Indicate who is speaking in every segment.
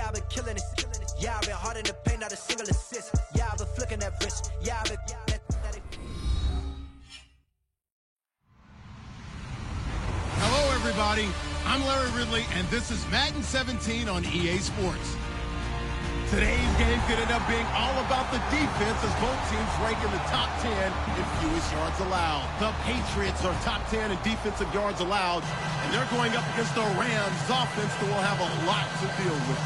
Speaker 1: I've been killing it. Yeah, I've been hard in the paint, not a single assist. Yeah, I've been flicking that wrist. Yeah, I've been...
Speaker 2: Hello, everybody. I'm Larry Ridley, and this is Madden 17 on EA Sports. Today's game could end up being all about the defense as both teams rank in the top 10 in fewest yards allowed. The Patriots are top 10 in defensive yards allowed, and they're going up against the Rams offense that will have a lot to deal with.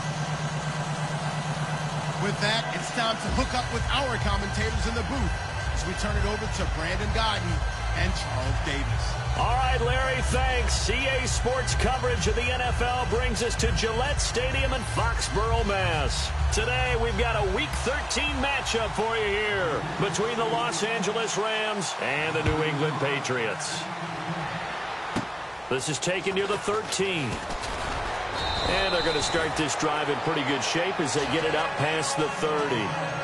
Speaker 2: With that, it's time to hook up with our commentators in the booth as we turn it over to Brandon Godden and Charles Davis.
Speaker 3: All right, Larry, thanks. EA Sports coverage of the NFL brings us to Gillette Stadium in Foxborough, Mass. Today, we've got a Week 13 matchup for you here between the Los Angeles Rams and the New England Patriots. This is taken near the 13. And they're going to start this drive in pretty good shape as they get it up past the 30.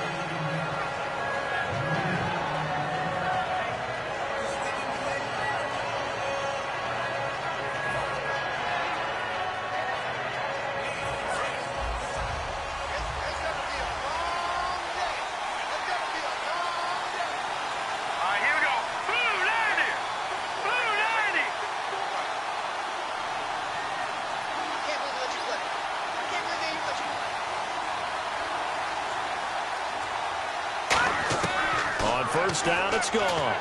Speaker 3: First down, it's gone.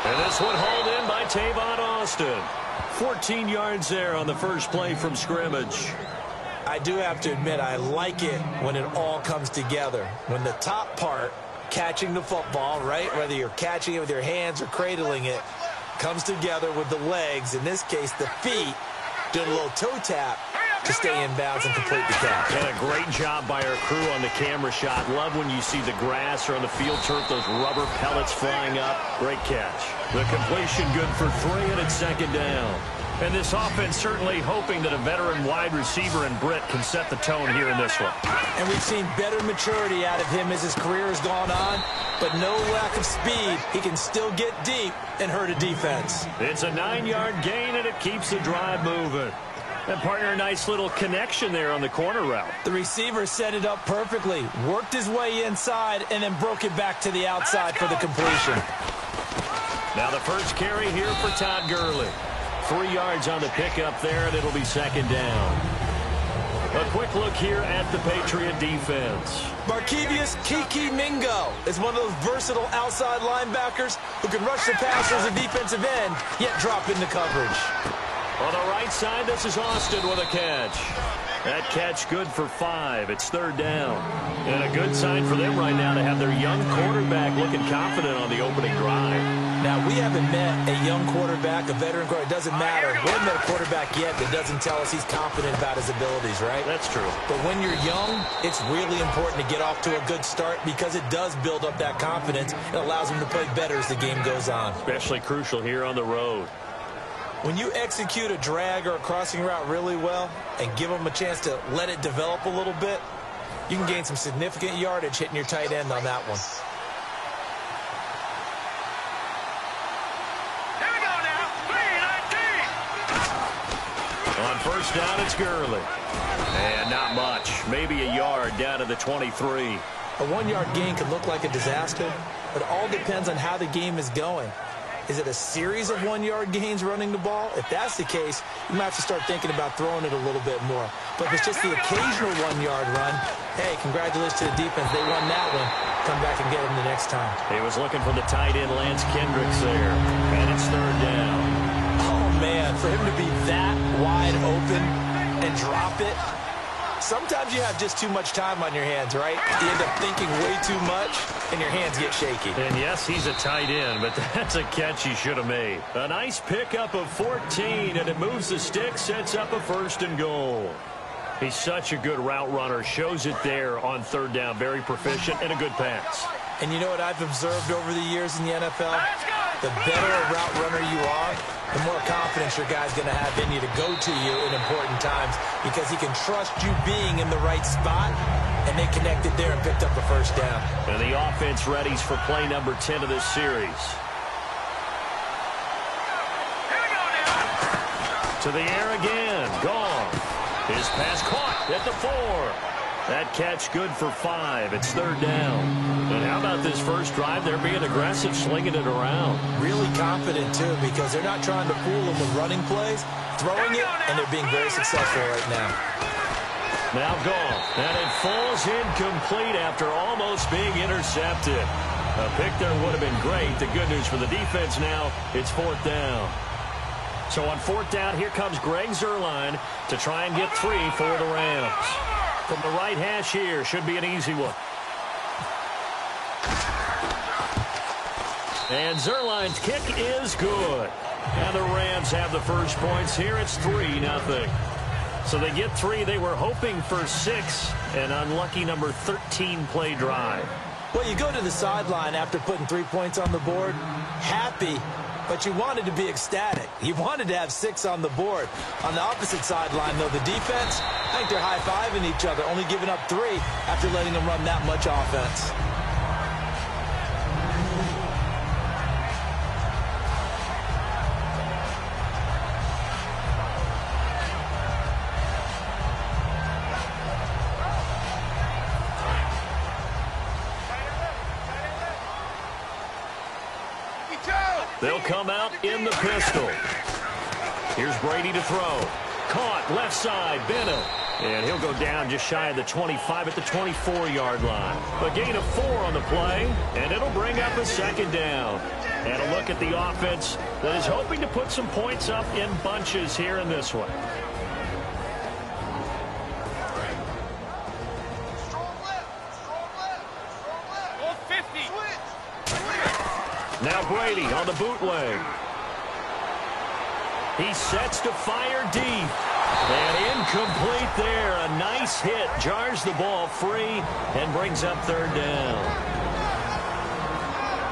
Speaker 3: And this one hauled in by Tavon Austin. 14 yards there on the first play from scrimmage.
Speaker 4: I do have to admit, I like it when it all comes together. When the top part, catching the football, right, whether you're catching it with your hands or cradling it, comes together with the legs, in this case the feet, doing a little toe tap to stay in bounds and complete the catch.
Speaker 3: And a great job by our crew on the camera shot. Love when you see the grass or on the field turf, those rubber pellets flying up. Great catch. The completion good for 3, and it's second down. And this offense certainly hoping that a veteran wide receiver in Britt can set the tone here in this one.
Speaker 4: And we've seen better maturity out of him as his career has gone on, but no lack of speed. He can still get deep and hurt a defense.
Speaker 3: It's a 9-yard gain, and it keeps the drive moving. And partner, a nice little connection there on the corner route.
Speaker 4: The receiver set it up perfectly, worked his way inside, and then broke it back to the outside for the completion.
Speaker 3: Now the first carry here for Todd Gurley. 3 yards on the pickup there, and it'll be second down. A quick look here at the Patriot defense.
Speaker 4: Markevius Kiki Mingo is one of those versatile outside linebackers who can rush the passer as a defensive end, yet drop into coverage.
Speaker 3: On the right side, this is Austin with a catch. That catch good for 5. It's third down. And a good sign for them right now to have their young quarterback looking confident on the opening drive.
Speaker 4: Now, we haven't met a young quarterback, a veteran quarterback. It doesn't matter. We haven't met a quarterback yet that doesn't tell us he's confident about his abilities, right?
Speaker 3: That's true.
Speaker 4: But when you're young, it's really important to get off to a good start because it does build up that confidence. It allows him to play better as the game goes on.
Speaker 3: Especially crucial here on the road.
Speaker 4: When you execute a drag or a crossing route really well and give them a chance to let it develop a little bit, you can gain some significant yardage hitting your tight end on that one.
Speaker 3: Here we go now. On first down, it's Gurley. And not much. Maybe a yard down to the 23.
Speaker 4: A 1-yard gain could look like a disaster, but it all depends on how the game is going. Is it a series of 1-yard gains running the ball? If that's the case, you might have to start thinking about throwing it a little bit more. But if it's just the occasional 1-yard run, hey, congratulations to the defense. They won that one. Come back and get them the next time.
Speaker 3: He was looking for the tight end, Lance Kendricks there. And it's third down.
Speaker 4: Oh, man, for him to be that wide open and drop it. Sometimes you have just too much time on your hands, right? You end up thinking way too much, and your hands get shaky.
Speaker 3: And yes, he's a tight end, but that's a catch he should have made. A nice pickup of 14, and it moves the stick, sets up a 1st and goal. He's such a good route runner, shows it there on third down. Very proficient and a good pass.
Speaker 4: And you know what I've observed over the years in the NFL? The better a route runner you are, the more confidence your guy's going to have in you to go to you in important times because he can trust you being in the right spot, and they connected there and picked up a 1st down.
Speaker 3: And the offense readies for play number 10 of this series. To the air again. Gone. His pass caught at the 4. That catch good for 5. It's 3rd down. And how about this first drive? They're being aggressive, slinging it around.
Speaker 4: Really confident, too, because they're not trying to fool them with running plays, throwing it, and they're being very successful right now.
Speaker 3: Now gone. And it falls incomplete after almost being intercepted. A pick there would have been great. The good news for the defense now, it's 4th down. So on 4th down, here comes Greg Zuerlein to try and get 3 for the Rams. From the right hash here, should be an easy one. And Zuerlein's kick is good. And the Rams have the first points here. It's 3-0. So they get 3. They were hoping for 6. An unlucky number 13 play drive.
Speaker 4: Well, you go to the sideline after putting 3 points on the board, happy, but you wanted to be ecstatic. You wanted to have 6 on the board. On the opposite sideline, though, the defense, I think they're high-fiving each other, only giving up 3 after letting them run that much offense.
Speaker 3: They'll come out in the pistol. Here's Brady to throw. Caught left side, Bennett. And he'll go down just shy of the 25 at the 24-yard line. A gain of 4 on the play, and it'll bring up a 2nd down. And a look at the offense that is hoping to put some points up in bunches here in this one. Now Brady on the bootleg. He sets to fire deep. And incomplete there. A nice hit. Jars the ball free and brings up 3rd down.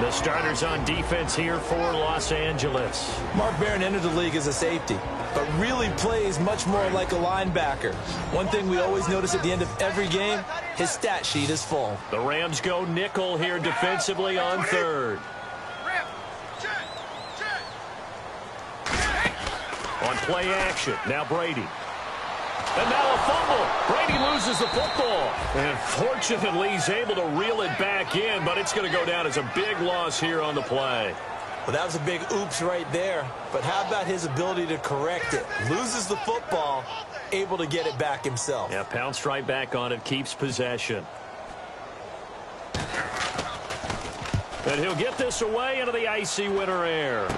Speaker 3: The starters on defense here for Los Angeles.
Speaker 4: Mark Barron entered the league as a safety, but really plays much more like a linebacker. One thing we always notice at the end of every game, his stat sheet is full.
Speaker 3: The Rams go nickel here defensively on 3rd. On play action, now Brady. And now a fumble. Brady loses the football. And fortunately, he's able to reel it back in, but it's going to go down as a big loss here on the play.
Speaker 4: Well, that was a big oops right there. But how about his ability to correct it? Loses the football, able to get it back himself.
Speaker 3: Yeah, pounced right back on it, keeps possession. And he'll get this away into the icy winter air.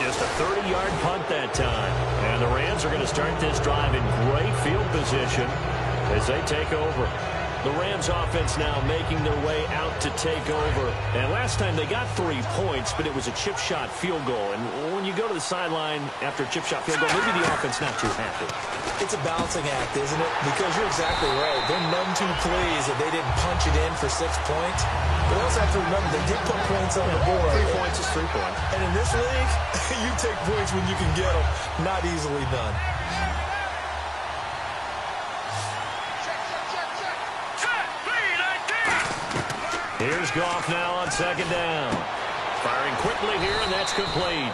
Speaker 3: Just a 30-yard punt that time. And the Rams are going to start this drive in great field position as they take over. The Rams offense now making their way out to take over. And last time they got 3 points, but it was a chip shot field goal. And when you go to the sideline after a chip shot field goal, maybe the offense not too happy.
Speaker 4: It's a balancing act, isn't it? Because you're exactly right. They're none too pleased that they didn't punch it in for 6 points. But you also have to remember they did put points on the board.
Speaker 3: 3 points is 3 points.
Speaker 4: And in this league, you take points when you can get them. Not easily done.
Speaker 3: Here's Goff now on 2nd down. Firing quickly here, and that's complete.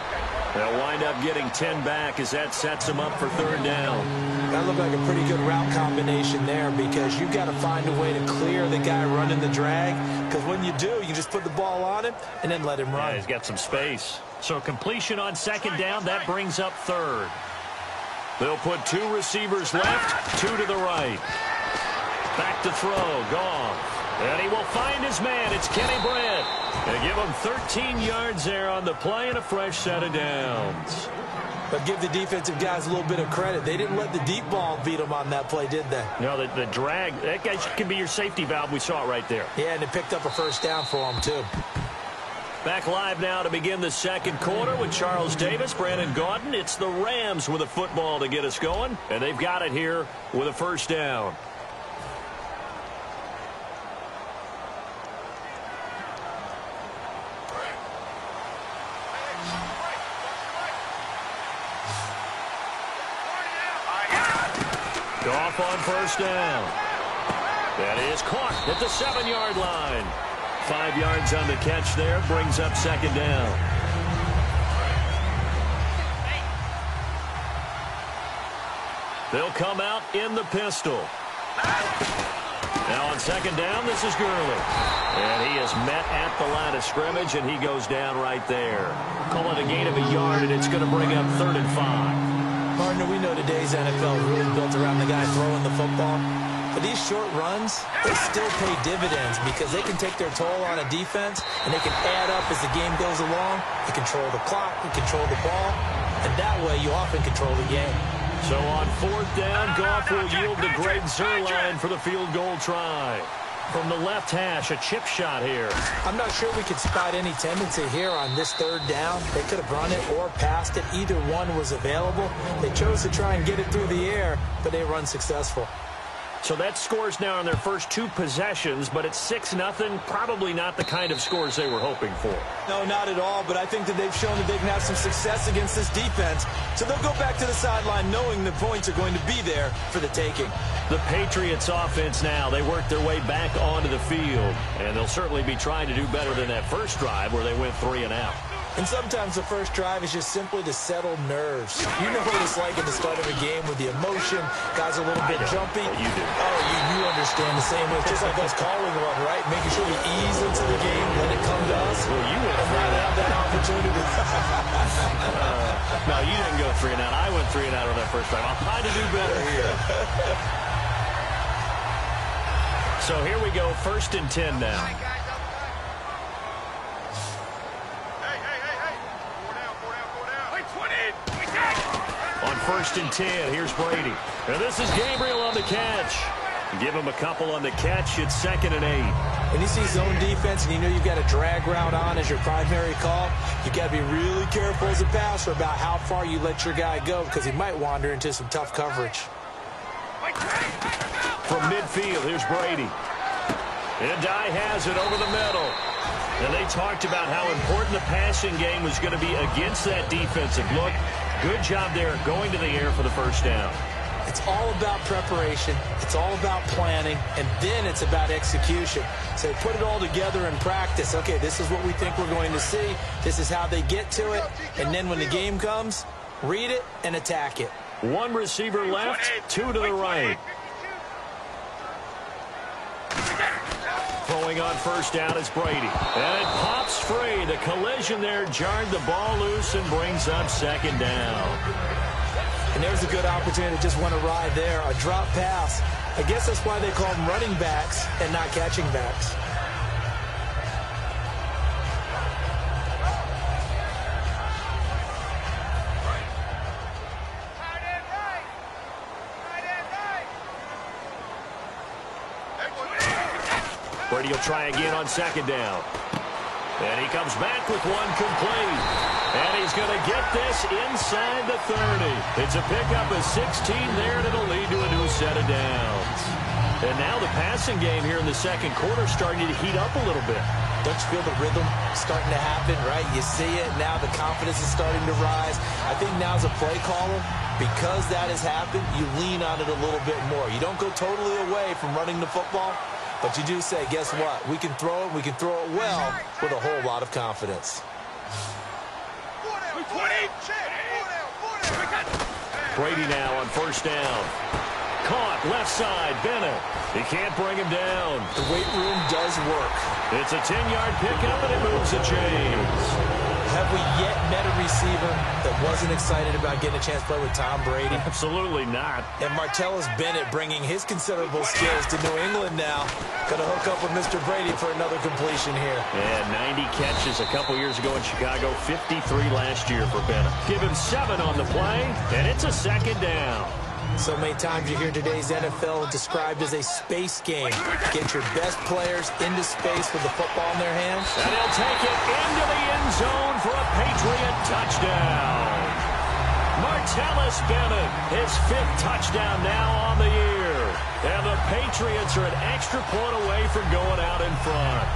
Speaker 3: They'll wind up getting 10 back as that sets them up for 3rd down.
Speaker 4: That looked like a pretty good route combination there because you've got to find a way to clear the guy running the drag. Because when you do, you just put the ball on him and then let him run.
Speaker 3: Yeah, he's got some space. So completion on 2nd down, that brings up 3rd. They'll put 2 receivers left, 2 to the right. Back to throw, Goff. And he will find his man. It's Kenny Britt. They give him 13 yards there on the play and a fresh set of downs.
Speaker 4: But give the defensive guys a little bit of credit. They didn't let the deep ball beat them on that play, did they?
Speaker 3: No, the drag, that guy can be your safety valve. We saw it right there.
Speaker 4: Yeah, and it picked up a first down for him, too.
Speaker 3: Back live now to begin the 2nd quarter with Charles Davis, Brandon Gaudin. It's the Rams with a football to get us going, and they've got it here with a first down. Goff on first down. That is caught at the 7-yard line. 5 yards on the catch there, brings up 2nd down. They'll come out in the pistol. Now on second down, this is Gurley. And he is met at the line of scrimmage, and he goes down right there. Call it a gain of a yard, and it's going to bring up 3rd and 5.
Speaker 4: Partner, we know today's NFL is really built around the guy throwing the football. But these short runs, they still pay dividends because they can take their toll on a defense, and they can add up as the game goes along. They control the clock, they control the ball, and that way you often control the game.
Speaker 3: So on 4th down, Goff will yield to Greg Zuerlein for the field goal try. From the left hash, a chip shot here.
Speaker 4: I'm not sure we could spot any tendency here on this 3rd down. They could have run it or passed it. Either one was available. They chose to try and get it through the air, but they run successful.
Speaker 3: So that scores now on their first 2 possessions, but it's 6-0. Probably not the kind of scores they were hoping for.
Speaker 4: No, not at all, but I think that they've shown that they can have some success against this defense. So they'll go back to the sideline knowing the points are going to be there for the taking.
Speaker 3: The Patriots offense now, they work their way back onto the field, and they'll certainly be trying to do better than that first drive where they went 3 and out.
Speaker 4: And sometimes the first drive is just simply to settle nerves. You know what it's like at the start of a game with the emotion. Guys are a little bit jumpy.
Speaker 3: You do.
Speaker 4: Oh, you understand the same way. It's just like us calling one, right? Making sure we ease into the game, let it come to us.
Speaker 3: Well, you went
Speaker 4: and not have that opportunity.
Speaker 3: No, you didn't go 3 and out. I went 3 and out on that first drive. I'll try to do better here. So here we go, 1st and 10 now. On 1st and 10, here's Brady. And this is Gabriel on the catch. Give him a couple on the catch. It's 2nd and 8.
Speaker 4: When you see zone defense and you know you've got a drag route on as your primary call, you've got to be really careful as a passer about how far you let your guy go because he might wander into some tough coverage.
Speaker 3: From midfield, here's Brady. And Dye has it over the middle. And they talked about how important the passing game was going to be against that defensive look. Good job there going to the air for the first down.
Speaker 4: It's all about preparation. It's all about planning. And then it's about execution. So put it all together in practice. Okay, this is what we think we're going to see. This is how they get to it. And then when the game comes, read it and attack it.
Speaker 3: 1 receiver left, 2 to the right. Throwing on first down is Brady. And it pops free. The collision there jarred the ball loose and brings up 2nd down.
Speaker 4: And there's a good opportunity to just want to ride there. A drop pass. I guess that's why they call them running backs and not catching backs.
Speaker 3: Brady will try again on 2nd down. And he comes back with 1 complete. And he's going to get this inside the 30. It's a pickup of 16 there, and it'll lead to a new set of downs. And now the passing game here in the 2nd quarter starting to heat up a little bit.
Speaker 4: Don't you feel the rhythm starting to happen, right? You see it. Now the confidence is starting to rise. I think now as a play caller, because that has happened, you lean on it a little bit more. You don't go totally away from running the football, but you do say, guess what? We can throw it. We can throw it well with a whole lot of confidence.
Speaker 3: Brady now on first down. Caught left side, Bennett. He can't bring him down.
Speaker 4: The weight room does work.
Speaker 3: It's a 10-yard pickup, and it moves the chains.
Speaker 4: Have we yet met a receiver that wasn't excited about getting a chance to play with Tom Brady?
Speaker 3: Absolutely not.
Speaker 4: And Martellus Bennett bringing his considerable skills to New England now. Going to hook up with Mr. Brady for another completion here.
Speaker 3: Yeah, 90 catches a couple years ago in Chicago, 53 last year for Bennett. Give him 7 on the play, and it's a 2nd down.
Speaker 4: So many times you hear today's NFL described as a space game. Get your best players into space with the football in their hands.
Speaker 3: And he'll take it into the end zone for a Patriot touchdown. Martellus Bennett, his 5th touchdown now on the year. And the Patriots are an extra point away from going out in front.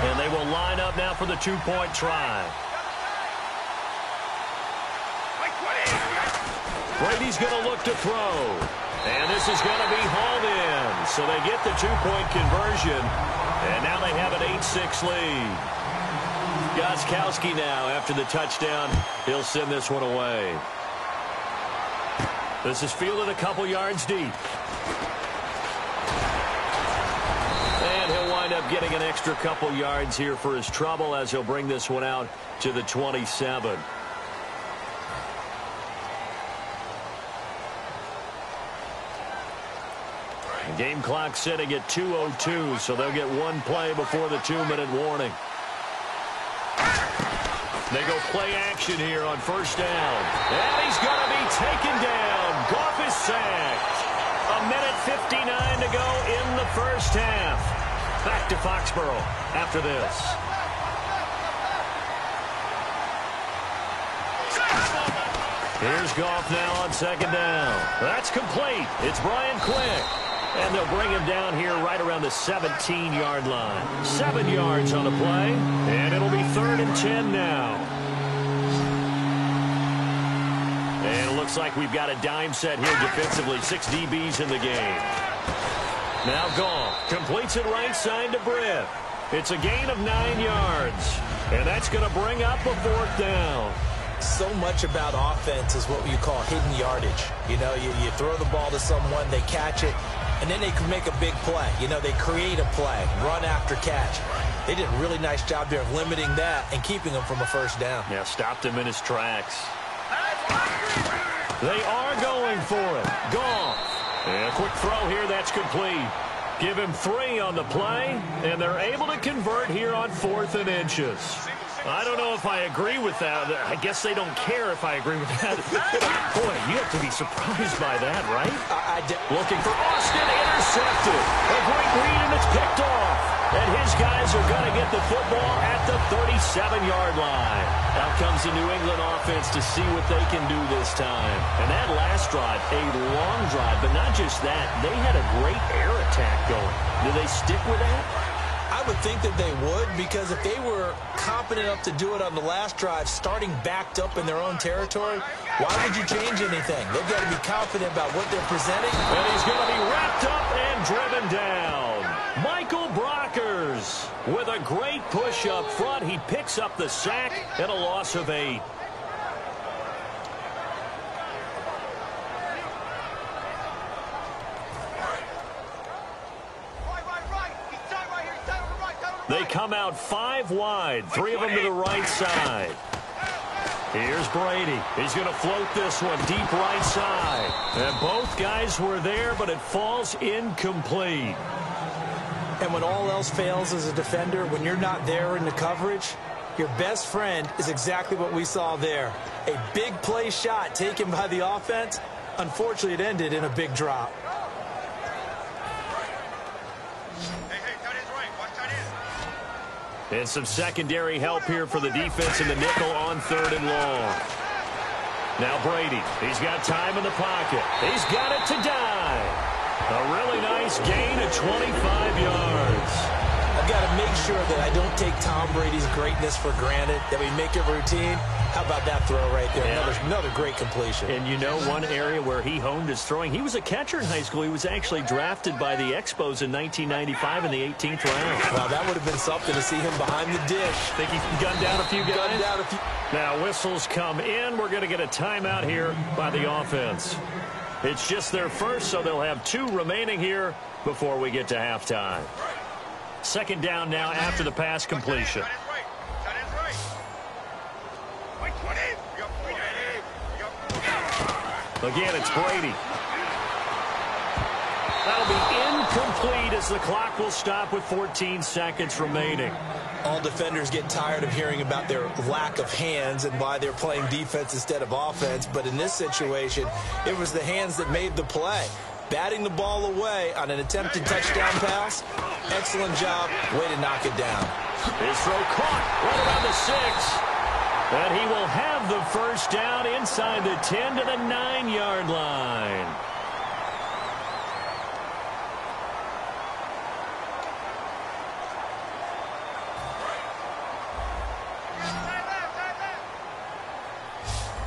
Speaker 3: And they will line up now for the 2-point try. Brady's going to look to throw. And this is going to be hauled in. So they get the two-point conversion. And now they have an 8-6 lead. Gostkowski now, after the touchdown, he'll send this one away. This is fielded a couple yards deep. And he'll wind up getting an extra couple yards here for his trouble as he'll bring this one out to the 27. Game clock sitting at 2:02, so they'll get one play before the 2-minute warning. They go play action here on first down. And he's going to be taken down. Goff is sacked. 1:59 to go in the first half. Back to Foxborough after this. Here's Goff now on second down. That's complete. It's Brian Quick. And they'll bring him down here right around the 17-yard line. 7 yards on the play. And it'll be 3rd and 10 now. And it looks like we've got a dime set here defensively. 6 DBs in the game. Now Goff completes it right side to Britt. It's a gain of 9 yards. And that's going to bring up a 4th down.
Speaker 4: So much about offense is what you call hidden yardage. You know, you throw the ball to someone, they catch it, and then they can make a big play. You know, they create a play, run after catch. They did a really nice job there of limiting that and keeping him from a first down.
Speaker 3: Yeah, stopped him in his tracks. They are going for it. Goff. And a quick throw here, that's complete. Give him 3 on the play, and they're able to convert here on 4th and inches. I don't know if I agree with that. I guess they don't care if I agree with that. Boy, you have to be surprised by that, right? Looking for Austin, intercepted. A great read, and it's picked off. And his guys are going to get the football at the 37-yard line. Out comes the New England offense to see what they can do this time. And that last drive, a long drive, but not just that. They had a great air attack going. Do they stick with that?
Speaker 4: I would think that they would, because if they were competent enough to do it on the last drive, starting backed up in their own territory, why would you change anything? They've got to be confident about what they're presenting.
Speaker 3: And he's going to be wrapped up and driven down. Michael Brockers with a great push up front. He picks up the sack and a loss of 8. They come out 5 wide, 3 of them to the right side. Here's Brady. He's going to float this one deep right side. And both guys were there, but it falls incomplete.
Speaker 4: And when all else fails as a defender, when you're not there in the coverage, your best friend is exactly what we saw there. A big play shot taken by the offense. Unfortunately, it ended in a big drop.
Speaker 3: And some secondary help here for the defense in the nickel on 3rd and long. Now Brady. He's got time in the pocket. He's got it to die. A really nice gain of 25 yards.
Speaker 4: I've got to make sure that I don't take Tom Brady's greatness for granted, that we make it routine. How about that throw right there? Yeah. Another great completion.
Speaker 3: And you know one area where he honed his throwing? He was a catcher in high school. He was actually drafted by the Expos in 1995 in the 18th round.
Speaker 4: Well, that would have been something to see him behind the dish.
Speaker 3: Think he can gun down a few guys?
Speaker 4: Gun down a few.
Speaker 3: Now whistles come in. We're going to get a timeout here by the offense. It's just their first, so they'll have 2 remaining here before we get to halftime. 2nd down now after the pass completion. Again, it's Brady. That'll be incomplete as the clock will stop with 14 seconds remaining.
Speaker 4: All defenders get tired of hearing about their lack of hands and why they're playing defense instead of offense. But in this situation, it was the hands that made the play. Batting the ball away on an attempted touchdown pass. Excellent job. Way to knock it down.
Speaker 3: His throw caught right around the 6. And he will have the first down inside the 10 to the 9-yard line.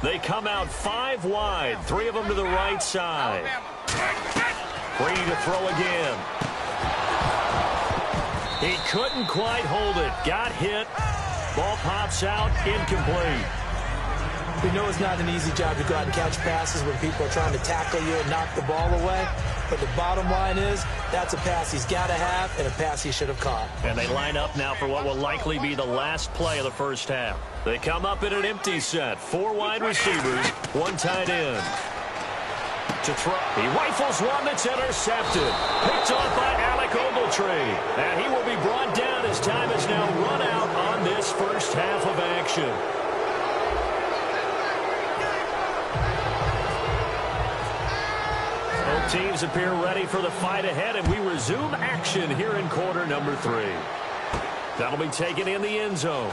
Speaker 3: They come out 5 wide, 3 of them to the right side. Brady to throw again. He couldn't quite hold it. Got hit. Ball pops out, incomplete.
Speaker 4: We know it's not an easy job to go out and catch passes when people are trying to tackle you and knock the ball away. But the bottom line is, that's a pass he's got to have and a pass he should have caught.
Speaker 3: And they line up now for what will likely be the last play of the first half. They come up in an empty set. 4 wide receivers, 1 tight end. To throw. He rifles one that's intercepted. Picked off by Alec Ogletree. And he will be brought down as time is now run out on this first half of action. Both teams appear ready for the fight ahead, and we resume action here in quarter number 3. That'll be taken in the end zone.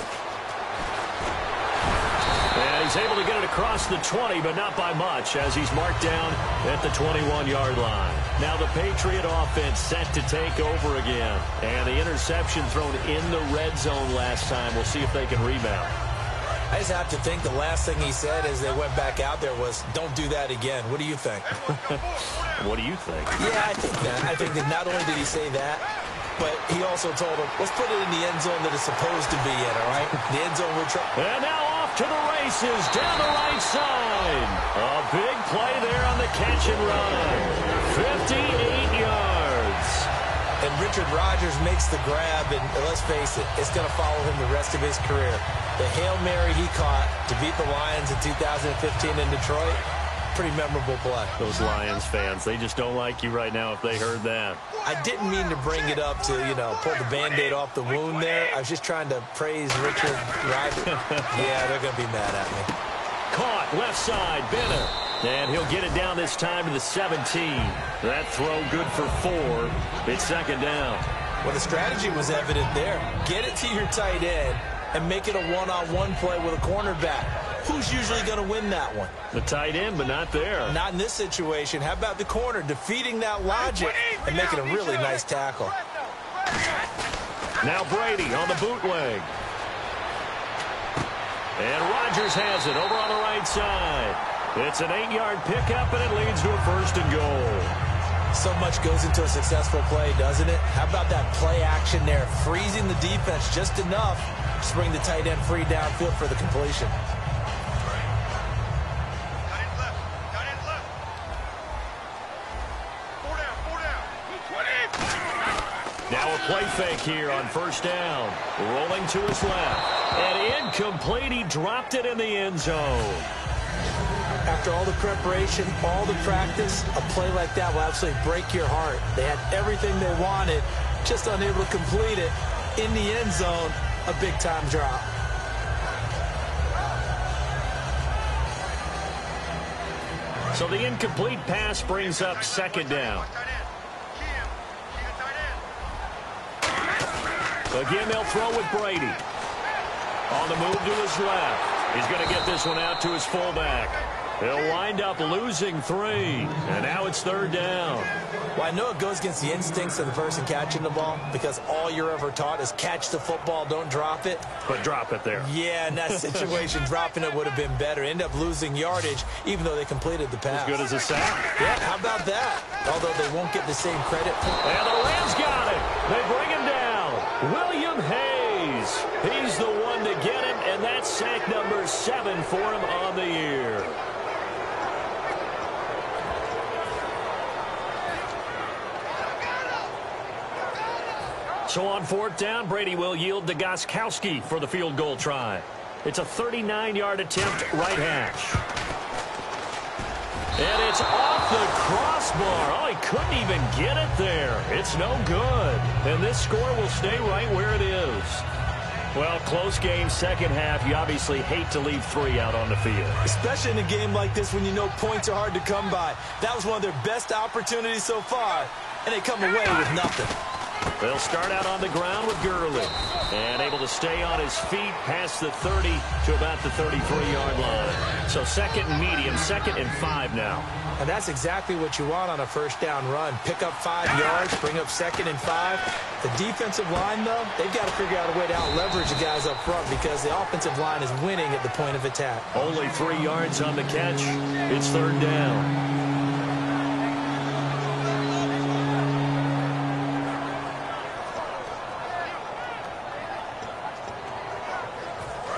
Speaker 3: And he's able to get it across the 20, but not by much, as he's marked down at the 21-yard line. Now the Patriot offense set to take over again. And the interception thrown in the red zone last time. We'll see if they can rebound.
Speaker 4: I just have to think the last thing he said as they went back out there was, don't do that again. What do you think?
Speaker 3: What do you think?
Speaker 4: Yeah, I think that. I think that not only did he say that, but he also told him, let's put it in the end zone that it's supposed to be in, all right? The end zone we're trying.
Speaker 3: And now off to the races down the right side. A big play there on the catch and run. 58 yards.
Speaker 4: And Richard Rodgers makes the grab, and let's face it, it's going to follow him the rest of his career. The Hail Mary he caught to beat the Lions in 2015 in Detroit, pretty memorable play.
Speaker 3: Those Lions fans, they just don't like you right now if they heard that.
Speaker 4: I didn't mean to bring it up to, pull the Band-Aid off the wound there. I was just trying to praise Richard Rodgers. Yeah, they're going to be mad at me.
Speaker 3: Caught, left side, Bennett. And he'll get it down this time to the 17. That throw good for 4. It's second down.
Speaker 4: Well, the strategy was evident there. Get it to your tight end and make it a one-on-one play with a cornerback. Who's usually going to win that one?
Speaker 3: The tight end, but not there.
Speaker 4: Not in this situation. How about the corner defeating that logic and making a really nice tackle?
Speaker 3: Now Brady on the bootleg. And Rodgers has it over on the right side. It's an 8-yard pickup, and it leads to a first and goal.
Speaker 4: So much goes into a successful play, doesn't it? How about that play action there? Freezing the defense just enough to bring the tight end free downfield for the completion.
Speaker 3: Now a play fake here on first down. Rolling to his left. And incomplete. He dropped it in the end zone.
Speaker 4: After all the preparation, all the practice, a play like that will absolutely break your heart. They had everything they wanted, just unable to complete it. In the end zone, a big-time drop.
Speaker 3: So the incomplete pass brings up second down. Again, they'll throw with Brady. On the move to his left. He's going to get this one out to his fullback. He'll wind up losing 3. And now it's third down.
Speaker 4: Well, I know it goes against the instincts of the person catching the ball because all you're ever taught is catch the football, don't drop it.
Speaker 3: But drop it there.
Speaker 4: Yeah, in that situation, dropping it would have been better. End up losing yardage, even though they completed the pass.
Speaker 3: As good as a sack.
Speaker 4: Yeah, how about that? Although they won't get the same credit.
Speaker 3: And the Rams got it. They bring him down. William Hayes. He's the one to get him, and that's sack number 7 for him on the year. So on fourth down, Brady will yield to Gostkowski for the field goal try. It's a 39-yard attempt, right hash. And it's off the crossbar. Oh, he couldn't even get it there. It's no good. And this score will stay right where it is. Well, close game, second half. You obviously hate to leave 3 out on the field.
Speaker 4: Especially in a game like this when you know points are hard to come by. That was one of their best opportunities so far, and they come away with nothing.
Speaker 3: They'll start out on the ground with Gurley. And able to stay on his feet past the 30 to about the 33-yard line. So second and medium, 2nd and 5 now.
Speaker 4: And that's exactly what you want on a first down run. Pick up 5 yards, bring up 2nd and 5. The defensive line, though, they've got to figure out a way to out-leverage the guys up front because the offensive line is winning at the point of attack.
Speaker 3: Only 3 yards on the catch. It's 3rd down.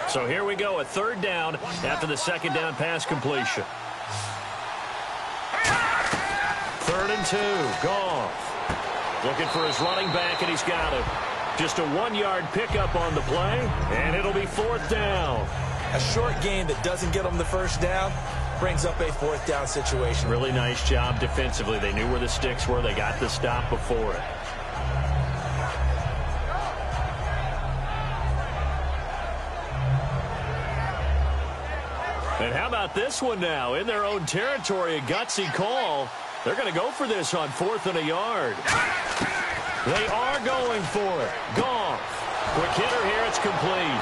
Speaker 3: So here we go, a 3rd down after the 2nd down pass completion. 3rd and 2, Goff. Looking for his running back, and he's got him. Just a 1-yard pickup on the play, and it'll be 4th down.
Speaker 4: A short game that doesn't get them the first down brings up a 4th down situation.
Speaker 3: Really nice job defensively. They knew where the sticks were. They got the stop before it. And how about this one now? In their own territory, a gutsy call. They're going to go for this on 4th and a yard. They are going for it. Goff. Quick hitter here. It's complete.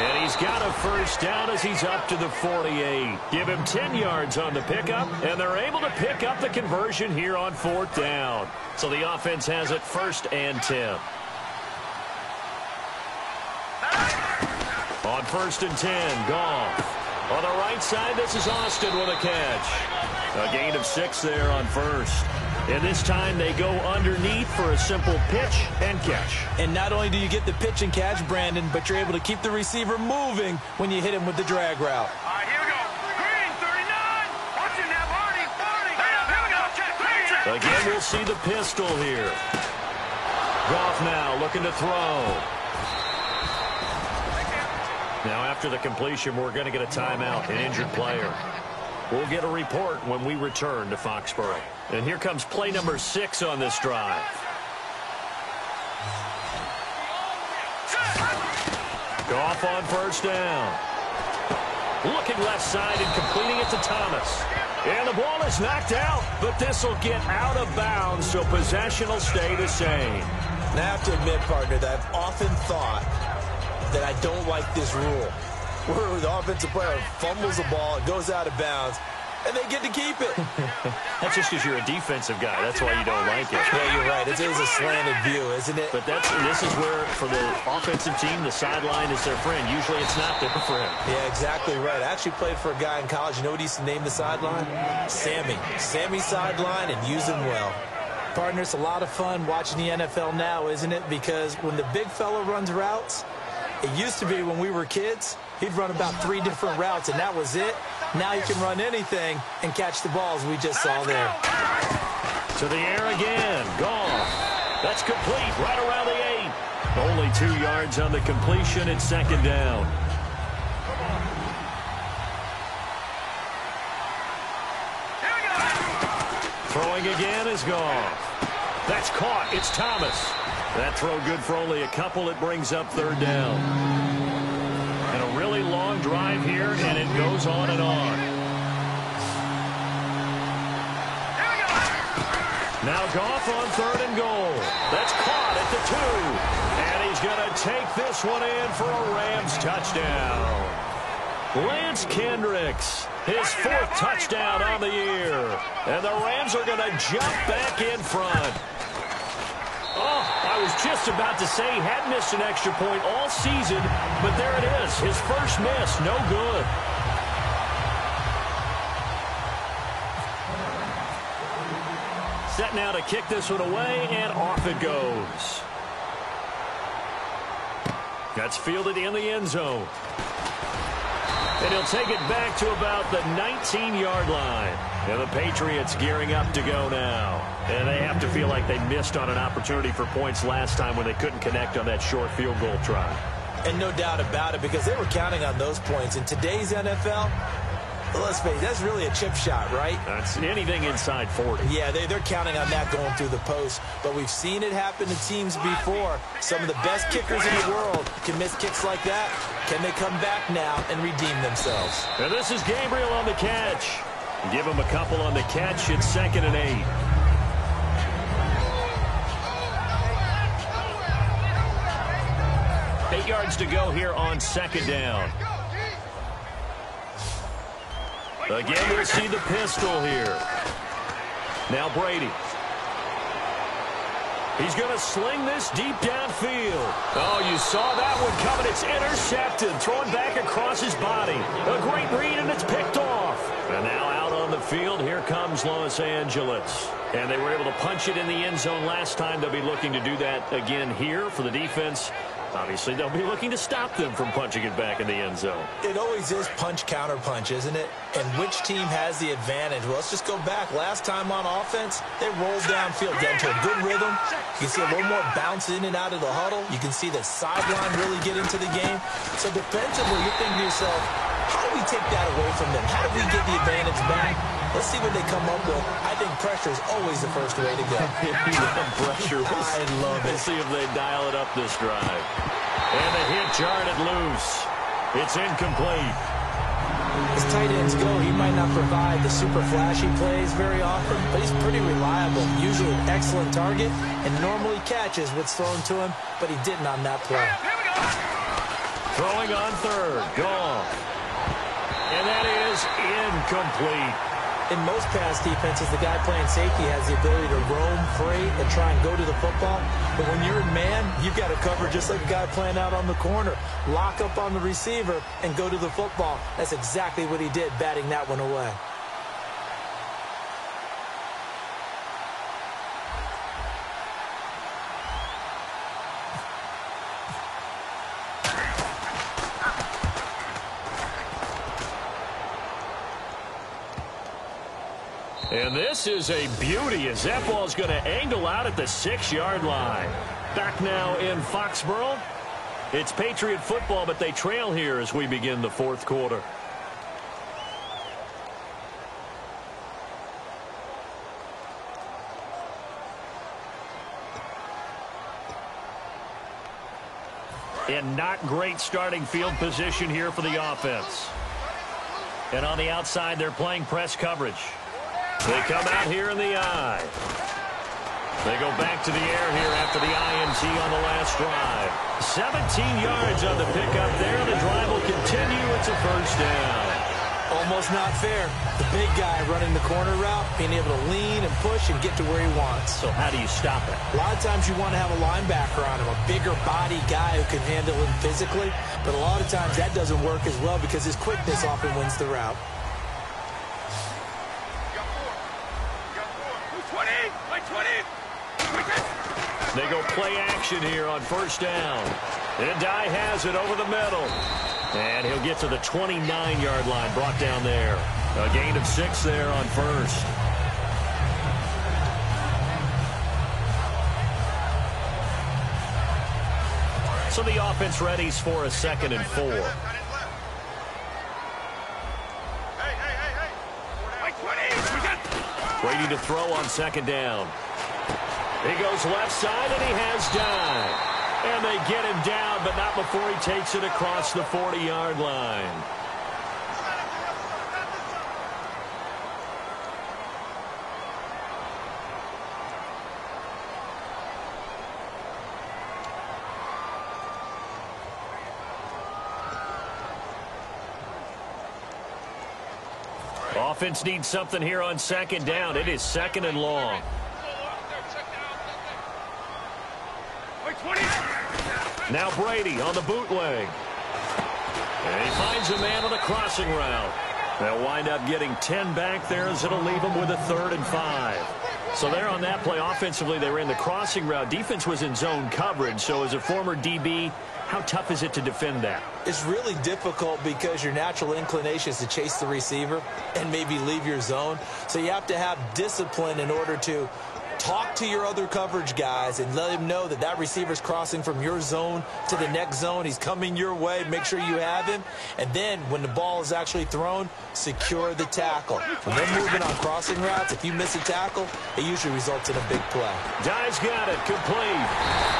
Speaker 3: And he's got a first down as he's up to the 48. Give him 10 yards on the pickup, and they're able to pick up the conversion here on 4th down. So the offense has it 1st and 10. On 1st and 10, Goff. On the right side, this is Austin with a catch. A gain of 6 there on 1st. And this time they go underneath for a simple pitch and catch.
Speaker 4: And not only do you get the pitch and catch, Brandon, but you're able to keep the receiver moving when you hit him with the drag route.
Speaker 5: All right, here we go. Green, 39. Watch him now, Barney. Here we go. Check.
Speaker 3: Again, we'll see the pistol here. Goff now looking to throw. Now, after the completion, we're going to get a timeout, an injured player. We'll get a report when we return to Foxborough. And here comes play number 6 on this drive. Goff on 1st down. Looking left side and completing it to Thomas. And the ball is knocked out, but this will get out of bounds, so possession will stay the same.
Speaker 4: And I have to admit, partner, that I've often thought that I don't like this rule, where the offensive player fumbles the ball, it goes out of bounds, and they get to keep it.
Speaker 3: That's just because you're a defensive guy. That's why you don't like it.
Speaker 4: Yeah, you're right. It is a slanted view, isn't it?
Speaker 3: But this is where, for the offensive team, the sideline is their friend. Usually it's not there for him.
Speaker 4: Yeah, exactly right. I actually played for a guy in college. You know what he used to name the sideline? Sammy. Sammy's sideline, and use him well. Partner, it's a lot of fun watching the NFL now, isn't it? Because when the big fella runs routes, it used to be when we were kids, he'd run about 3 different routes, and that was it. Now he can run anything and catch the balls we just saw there.
Speaker 3: To the air again. Goff. That's complete right around the 8. Only 2 yards on the completion. It's 2nd down. Throwing again is Goff. That's caught. It's Thomas. That throw good for only a couple. It brings up 3rd down. And a really long drive here, and it goes on and on. Now Goff on 3rd and goal. That's caught at the 2. And he's going to take this one in for a Rams touchdown. Lance Kendricks, his 4th touchdown on the year. And the Rams are going to jump back in front. Oh, I was just about to say he hadn't missed an extra point all season, but there it is. His first miss, no good. Set now to kick this one away, and off it goes. That's fielded in the end zone. And he'll take it back to about the 19-yard line. And the Patriots gearing up to go now. And they have to feel like they missed on an opportunity for points last time when they couldn't connect on that short field goal try.
Speaker 4: And no doubt about it, because they were counting on those points. In today's NFL, let's face it, that's really a chip shot, right?
Speaker 3: That's anything inside 40.
Speaker 4: Yeah, they're counting on that going through the post. But we've seen it happen to teams before. Some of the best kickers in the world can miss kicks like that. Can they come back now and redeem themselves?
Speaker 3: And this is Gabriel on the catch. Give him a couple on the catch. It's 2nd and 8. yards to go here on second down. Again, we'll see the pistol here. Now Brady. He's going to sling this deep downfield. Oh, you saw that one coming. It's intercepted. Thrown back across his body. A great read, and it's picked off. And now out on the field, here comes Los Angeles. And they were able to punch it in the end zone last time. They'll be looking to do that again here for the defense. Obviously, they'll be looking to stop them from punching it back in the end zone.
Speaker 4: It always is punch-counter-punch, isn't it? And which team has the advantage? Well, let's just go back. Last time on offense, they rolled downfield, get into a good rhythm. You can see a little more bounce in and out of the huddle. You can see the sideline really get into the game. So defensively, you're thinking to yourself, how do we take that away from them? How do we get the advantage back? Let's see what they come up with. I think pressure is always the first way to go.
Speaker 3: Pressure.
Speaker 4: I love it.
Speaker 3: Let's see if they dial it up this drive. And the hit jarred it loose. It's incomplete.
Speaker 4: As tight ends go, he might not provide the super flashy plays very often, but he's pretty reliable. Usually an excellent target and normally catches what's thrown to him, but he didn't on that play.
Speaker 3: Throwing on third. Gone. And that is incomplete.
Speaker 4: In most pass defenses, the guy playing safety has the ability to roam free and try and go to the football. But when you're in man, you've got to cover just like a guy playing out on the corner. Lock up on the receiver and go to the football. That's exactly what he did, batting that one away.
Speaker 3: And this is a beauty as that ball's going to angle out at the 6-yard line. Back now in Foxborough. It's Patriot football, but they trail here as we begin the fourth quarter. And not great starting field position here for the offense. And on the outside, they're playing press coverage. They come out here in the eye. They go back to the air here after the INT on the last drive. 17 yards on the pickup there. The drive will continue. It's a first down.
Speaker 4: Almost not fair. The big guy running the corner route, being able to lean and push and get to where he wants.
Speaker 3: So how do you stop it?
Speaker 4: A lot of times you want to have a linebacker on him, a bigger body guy who can handle him physically. But a lot of times that doesn't work as well because his quickness often wins the route.
Speaker 3: They go play action here on first down. And Dye has it over the middle. And he'll get to the 29-yard line, brought down there. A gain of 6 there on first. So the offense readies for a 2nd and 4. Brady to throw on 2nd down. He goes left side, and he has Dye. And they get him down, but not before he takes it across the 40-yard line. Offense needs something here on 2nd down. It is 2nd and long. Now Brady on the bootleg. And he finds a man on the crossing route. They'll wind up getting 10 back there as it'll leave them with a 3rd and 5. So there on that play, offensively, they ran the crossing route. Defense was in zone coverage. So as a former DB, how tough is it to defend that?
Speaker 4: It's really difficult because your natural inclination is to chase the receiver and maybe leave your zone. So you have to have discipline in order to talk to your other coverage guys and let him know that that receiver's crossing from your zone to the next zone. He's coming your way. Make sure you have him. And then when the ball is actually thrown, secure the tackle. When they're moving on crossing routes, if you miss a tackle, it usually results in a big play.
Speaker 3: Dye's got it complete.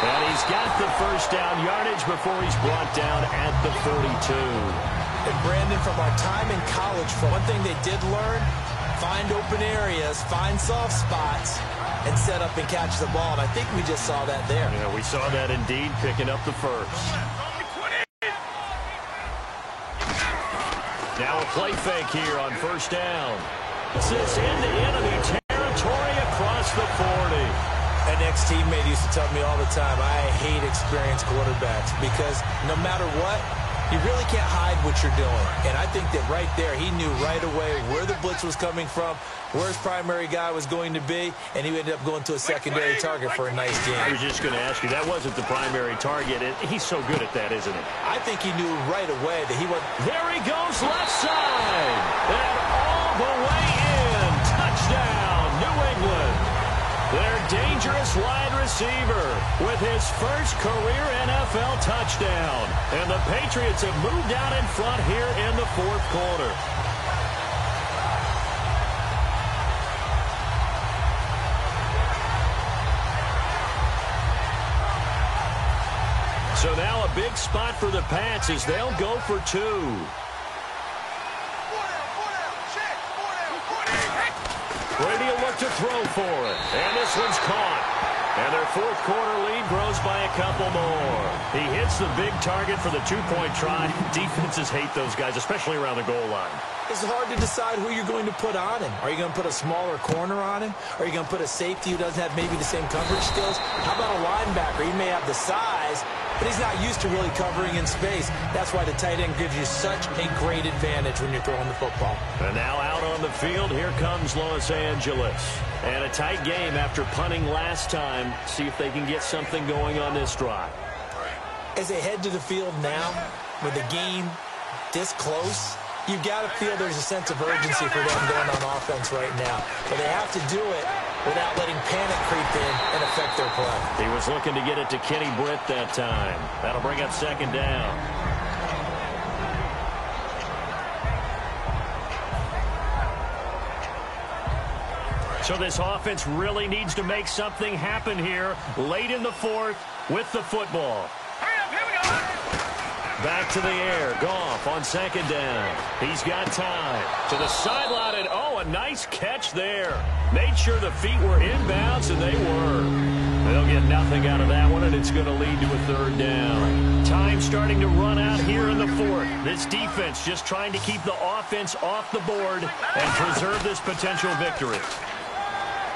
Speaker 3: And he's got the first down yardage before he's brought down at the 32.
Speaker 4: And Brandon, from our time in college, one thing they did learn, find open areas, find soft spots, and set up and catch the ball. And I think we just saw that there.
Speaker 3: Yeah, we saw that indeed, picking up the first. Now a play fake here on first down. This is into enemy territory across the 40.
Speaker 4: An ex-teammate used to tell me all the time, I hate experienced quarterbacks because no matter what, you really can't hide what you're doing. And I think that right there, he knew right away where the blitz was coming from, where his primary guy was going to be, and he ended up going to a secondary target for a nice game.
Speaker 3: I was just going to ask you, that wasn't the primary target. He's so good at that, isn't he?
Speaker 4: I think he knew right away that he was...
Speaker 3: There he goes, left side. And all the way in. Touchdown, New England. Their dangerous wide receiver with his first career NFL touchdown. And the Patriots have moved out in front here in the fourth quarter. So now a big spot for the Pats as they'll go for two. Brady will look to throw for it. And this one's caught. And their fourth quarter lead grows by a couple more. He hits the big target for the two-point try. Defenses hate those guys, especially around the goal line.
Speaker 4: It's hard to decide who you're going to put on him. Are you going to put a smaller corner on him? Are you going to put a safety who doesn't have maybe the same coverage skills? How about a linebacker? He may have the size, but he's not used to really covering in space. That's why the tight end gives you such a great advantage when you're throwing the football.
Speaker 3: And now out on the field, here comes Los Angeles. And a tight game after punting last time. See if they can get something going on this drive.
Speaker 4: As they head to the field now, with the game this close, you've got to feel there's a sense of urgency for them going on offense right now. But they have to do it without letting panic creep in and affect their play.
Speaker 3: He was looking to get it to Kenny Britt that time. That'll bring up second down. So this offense really needs to make something happen here late in the fourth with the football. Back to the air. Goff on second down. He's got time. To the sideline, and oh, a nice catch there. Made sure the feet were inbounds, and they were. They'll get nothing out of that one, and it's going to lead to a third down. Time starting to run out here in the fourth. This defense just trying to keep the offense off the board and preserve this potential victory.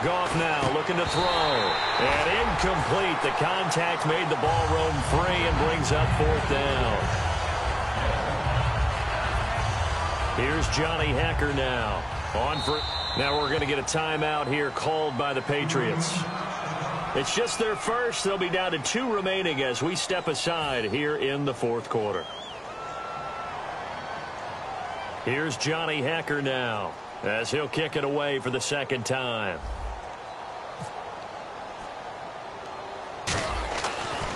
Speaker 3: Goff now looking to throw. And incomplete. The contact made the ball roam free and brings up fourth down. Here's Johnny Hekker now. Now we're going to get a timeout here called by the Patriots. It's just their first. They'll be down to 2 remaining as we step aside here in the fourth quarter. Here's Johnny Hekker now as he'll kick it away for the second time.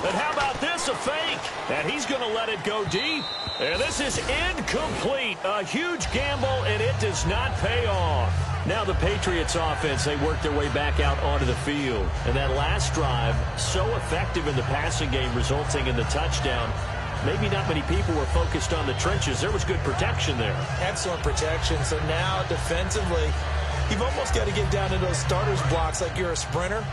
Speaker 3: And how about this, a fake? And he's going to let it go deep. And this is incomplete. A huge gamble, and it does not pay off. Now the Patriots offense, they work their way back out onto the field. And that last drive, so effective in the passing game, resulting in the touchdown. Maybe not many people were focused on the trenches. There was good protection there.
Speaker 4: Excellent protection. So now defensively, you've almost got to get down to those starters blocks like you're a sprinter.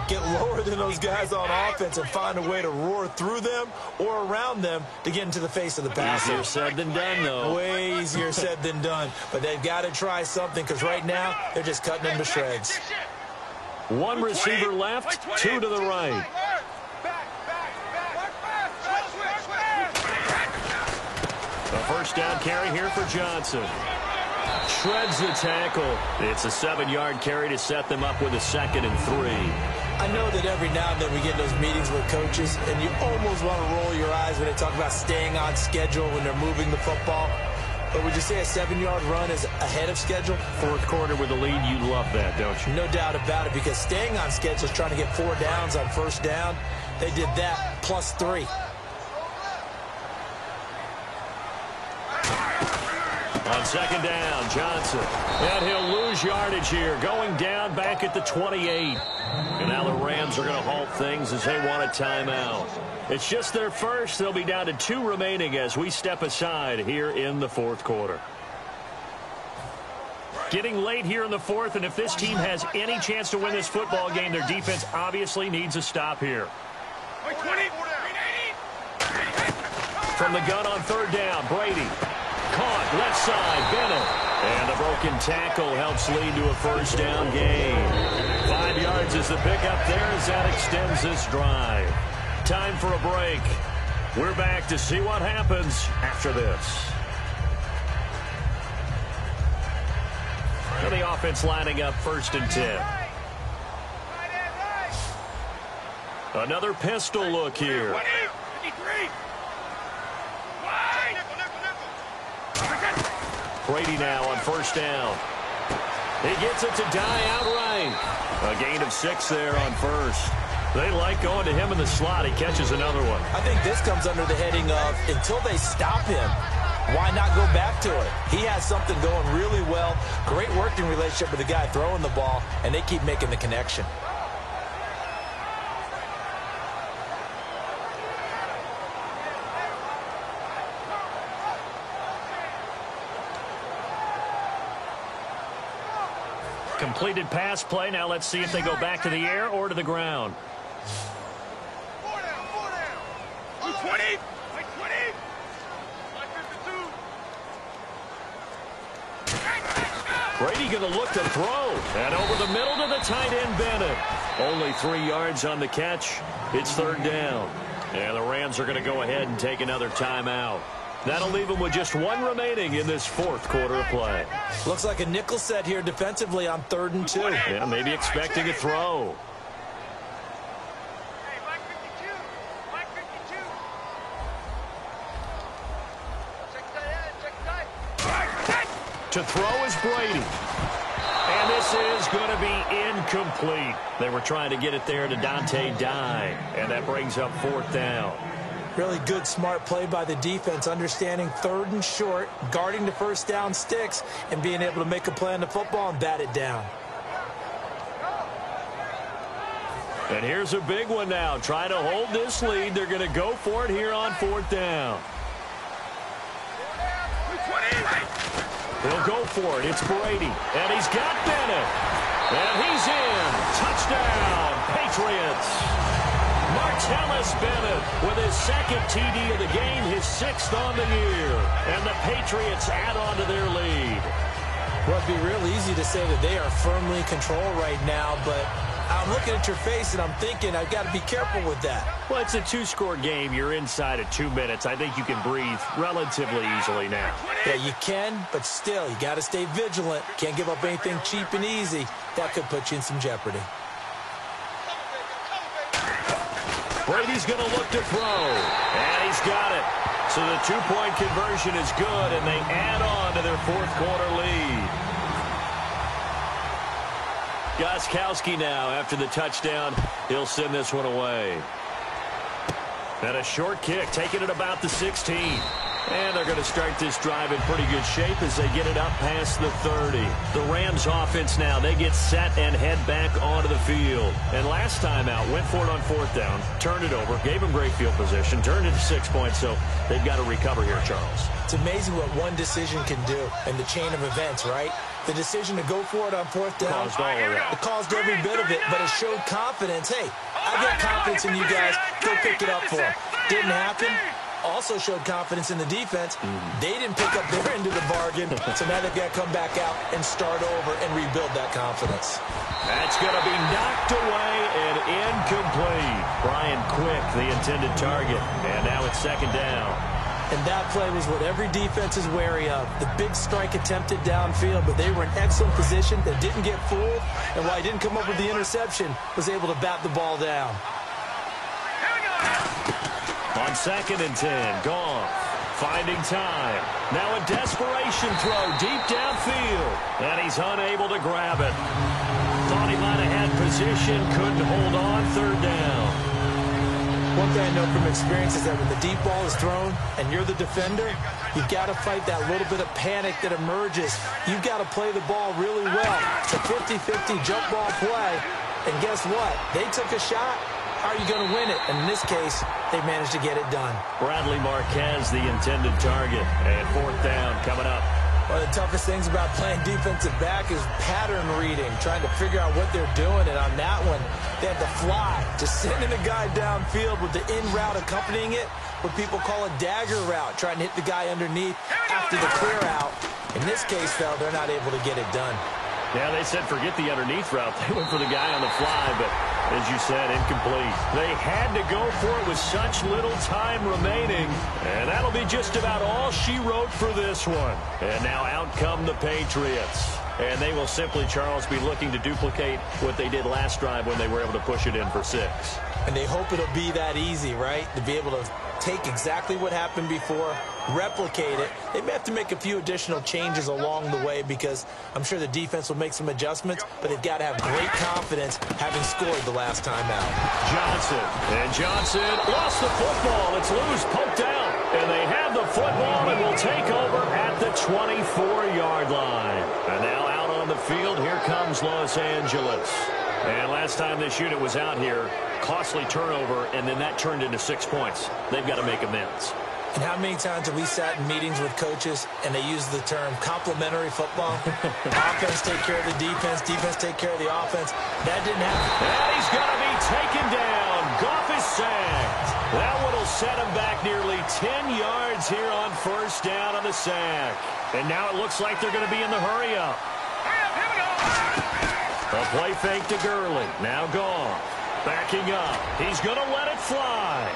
Speaker 4: Get lower than those guys on offense and find a way to roar through them or around them to get into the face of the passer.
Speaker 3: Easier said than done, though.
Speaker 4: Way easier said than done. But they've got to try something because right now they're just cutting them to shreds.
Speaker 3: One receiver left, 2 to the right. A first down carry here for Johnson. Shreds the tackle. It's a 7-yard carry to set them up with a 2nd and 3.
Speaker 4: I know that every now and then we get those meetings with coaches, and you almost want to roll your eyes when they talk about staying on schedule when they're moving the football. But would you say a 7-yard run is ahead of schedule?
Speaker 3: Fourth quarter with a lead, you love that, don't you?
Speaker 4: No doubt about it, because staying on schedule is trying to get 4 downs on first down. They did that plus 3.
Speaker 3: On second down, Johnson. And he'll lose yardage here, going down back at the 28. And now the Rams are going to halt things as they want a timeout. It's just their first. They'll be down to 2 remaining as we step aside here in the fourth quarter. Getting late here in the fourth, and if this team has any chance to win this football game, their defense obviously needs a stop here. From the gun on third down, Brady. Caught left side, Bennett. And a broken tackle helps lead to a first down gain. 5 yards is the pickup there as that extends this drive. Time for a break. We're back to see what happens after this. And the offense lining up 1st and 10. Another pistol look here. Brady now on 1st down. He gets it to die outright. A gain of 6 there on 1st. They like going to him in the slot. He catches another one.
Speaker 4: I think this comes under the heading of until they stop him, why not go back to it? He has something going really well. Great working relationship with the guy throwing the ball, and they keep making the connection.
Speaker 3: Completed pass play. Now let's see if they go back to the air or to the ground.
Speaker 5: 20.
Speaker 3: Brady going to look to throw. And over the middle to the tight end, Bennett. Only 3 yards on the catch. It's 3rd down. And the Rams are going to go ahead and take another timeout. That'll leave them with just 1 remaining in this 4th quarter of play.
Speaker 4: Looks like a nickel set here defensively on 3rd and 2.
Speaker 3: Yeah, maybe expecting a throw. To throw is Brady. And this is going to be incomplete. They were trying to get it there to Dante Dye. And that brings up 4th down.
Speaker 4: Really good, smart play by the defense, understanding 3rd and short, guarding the 1st down sticks, and being able to make a play on the football and bat it down.
Speaker 3: And here's a big one now. Trying to hold this lead. They're going to go for it here on 4th down. He'll go for it. It's Brady. And he's got Bennett. And he's in. Touchdown, Patriots. Martellus Bennett with his 2nd TD of the game, his 6th on the year. And the Patriots add on to their lead.
Speaker 4: Well, it'd be real easy to say that they are firmly in control right now, but I'm looking at your face and I'm thinking I've got to be careful with that.
Speaker 3: Well, it's a 2-score game. You're inside of 2 minutes. I think you can breathe relatively easily now.
Speaker 4: Yeah, you can, but still, you got to stay vigilant. Can't give up anything cheap and easy. That could put you in some jeopardy.
Speaker 3: Brady's going to look to throw, and he's got it. So the 2-point conversion is good, and they add on to their 4th quarter lead. Gostkowski now, after the touchdown, he'll send this one away. And a short kick, taking it about the 16. And they're going to start this drive in pretty good shape as they get it up past the 30. The Rams offense now, they get set and head back onto the field. And last time out, went for it on 4th down, turned it over, gave them great field position, turned it to 6 points, so they've got to recover here, Charles.
Speaker 4: It's amazing what one decision can do in the chain of events, right? The decision to go for it on 4th down,
Speaker 3: caused all of that.
Speaker 4: It caused every bit of it, but it showed confidence. Hey, I've got confidence in you guys. Go pick it up for them. Didn't happen. Also showed confidence in the defense. They didn't pick up their end of the bargain, so now they've got to come back out and start over and rebuild that confidence.
Speaker 3: That's going to be knocked away and incomplete. Brian Quick, the intended target, and now it's 2nd down.
Speaker 4: And that play was what every defense is wary of. The big strike attempted downfield, but they were in excellent position. They didn't get fooled, and while he didn't come up with the interception, was able to bat the ball down.
Speaker 3: On 2nd and 10, Goff finding time. Now a desperation throw deep downfield, and he's unable to grab it. Thought he might have had position, couldn't hold on, 3rd down.
Speaker 4: One thing I know from experience is that when the deep ball is thrown and you're the defender, you've got to fight that little bit of panic that emerges. You've got to play the ball really well. It's a 50-50 jump ball play, and guess what? They took a shot. How are you going to win it? And in this case, they managed to get it done.
Speaker 3: Bradley Marquez, the intended target, and 4th down coming up.
Speaker 4: One of the toughest things about playing defensive back is pattern reading, trying to figure out what they're doing. And on that one, they had the fly, just sending a guy downfield with the in route accompanying it what people call a dagger route, trying to hit the guy underneath after the clear out. In this case, though, they're not able to get it done.
Speaker 3: Yeah, they said forget the underneath route. They went for the guy on the fly, but as you said, incomplete. They had to go for it with such little time remaining, and that'll be just about all she wrote for this one. And now out come the Patriots. And they will simply, Charles, be looking to duplicate what they did last drive when they were able to push it in for 6.
Speaker 4: And they hope it'll be that easy, right? To be able to take exactly what happened before, replicate it. They may have to make a few additional changes along the way because I'm sure the defense will make some adjustments, but they've got to have great confidence having scored the last time out.
Speaker 3: Johnson lost the football. It's loose, poked out. And they have the football and will take over at the 24-yard line. And now out on the field, here comes Los Angeles. And last time this unit was out here, costly turnover, and then that turned into 6 points. They've got to make amends.
Speaker 4: And how many times have we sat in meetings with coaches and they use the term complementary football? Offense take care of the defense, defense take care of the offense. That didn't happen.
Speaker 3: And he's going to be taken down. Goff is sacked. That one will set him back nearly 10 yards here on first down on the sack. And now it looks like they're going to be in the hurry-up.
Speaker 5: Here we go.
Speaker 3: A play fake to Gurley. Now Goff. Backing up. He's going to let it fly.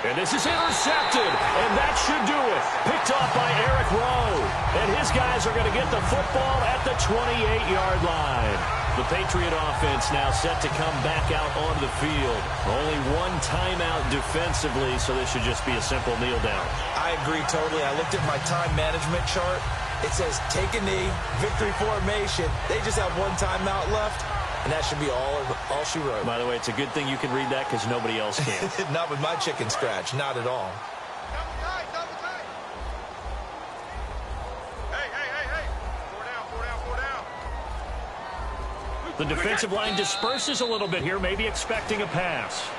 Speaker 3: And this is intercepted. And that should do it. Picked off by Eric Rowe. And his guys are going to get the football at the 28-yard line. The Patriot offense now set to come back out onto the field. Only one timeout defensively, so this should just be a simple kneel down.
Speaker 4: I agree totally. I looked at my time management chart. It says take a knee, victory formation. They just have one timeout left, and that should be all she wrote.
Speaker 3: By the way, it's a good thing you can read that because nobody else can.
Speaker 4: Not with my chicken scratch, not at all.
Speaker 5: Double tight. Hey. 4 down.
Speaker 3: The defensive line disperses a little bit here, maybe expecting a pass.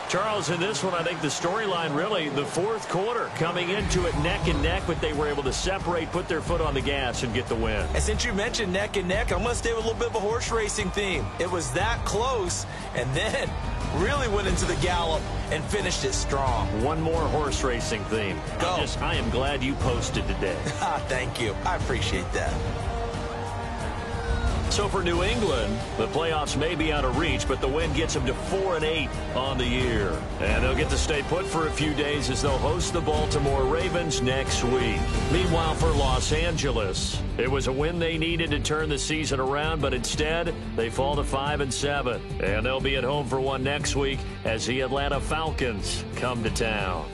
Speaker 3: Charles, in this one, I think the storyline really, the fourth quarter, coming into it neck and neck, but they were able to separate, put their foot on the gas, and get the win.
Speaker 4: And since you mentioned neck and neck, I'm going to stay with a little bit of a horse racing theme. It was that close, and then really went into the gallop and finished it strong.
Speaker 3: One more horse racing theme.
Speaker 4: Go.
Speaker 3: I am glad you posted today.
Speaker 4: Thank you. I appreciate that.
Speaker 3: So for New England, the playoffs may be out of reach, but the win gets them to 4-8 on the year. And they'll get to stay put for a few days as they'll host the Baltimore Ravens next week. Meanwhile, for Los Angeles, it was a win they needed to turn the season around, but instead, they fall to 5-7. And they'll be at home for one next week as the Atlanta Falcons come to town.